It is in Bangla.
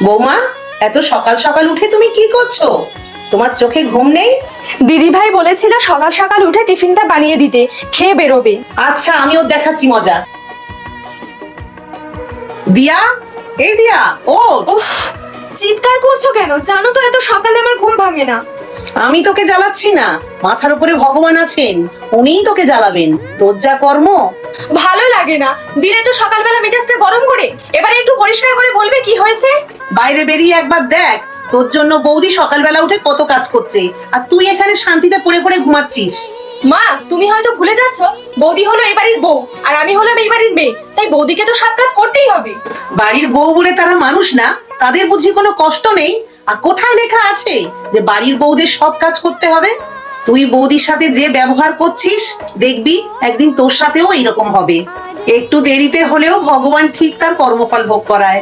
বৌমা, এত সকাল সকাল উঠে তুমি কি করছো? তোমার চোখে ঘুম নেই? দিদি ভাই বলেছিল সকাল সকাল উঠে টিফিনটা বানিয়ে দিতে, খেয়ে বেরোবে। আচ্ছা, আমিও দেখাচ্ছি মজা। দিয়া, এই দিয়া, ওঠ। উফ, চিৎকার করছো কেন? জানো তো এত সকালে আমার ঘুম ভাঙে না। আমি তোকে জ্বালাচ্ছি না, মাথার উপরে ভগবান আছেন, উনিই তোকে জ্বালাবেন। তোর যা কর্ম। ভালো লাগে না, দিলে তো সকালবেলা মেজাজটা গরম করে। এবারে একটু পরিষ্কার করে বলবে কি হয়েছে। বাইরে বেরিয়ে একবার দেখ, তোর জন্য বৌদি সকালবেলা উঠে কত কাজ করছে, আর তুই এখানে শান্তিতে পড়ে পড়ে ঘুমাচ্ছিস। মা, তুমি হয়তো ভুলে যাচ্ছ, বৌদি হলো এই বাড়ির বউ আর আমি হলাম এই বাড়ির মেয়ে, তাই বৌদিকে তো সব কাজ করতেই হবে। বাড়ির বউ বলে তারা মানুষ না? তাদের বুঝি কোনো কষ্ট নেই? আর কোথায় লেখা আছে যে বাড়ির বউদের সব কাজ করতে হবে? তুই বৌদির সাথে যে ব্যবহার করছিস, দেখবি একদিন তোর সাথেও এরকম হবে। একটু দেরিতে হলেও ভগবান ঠিক তার কর্মফল ভোগ করায়।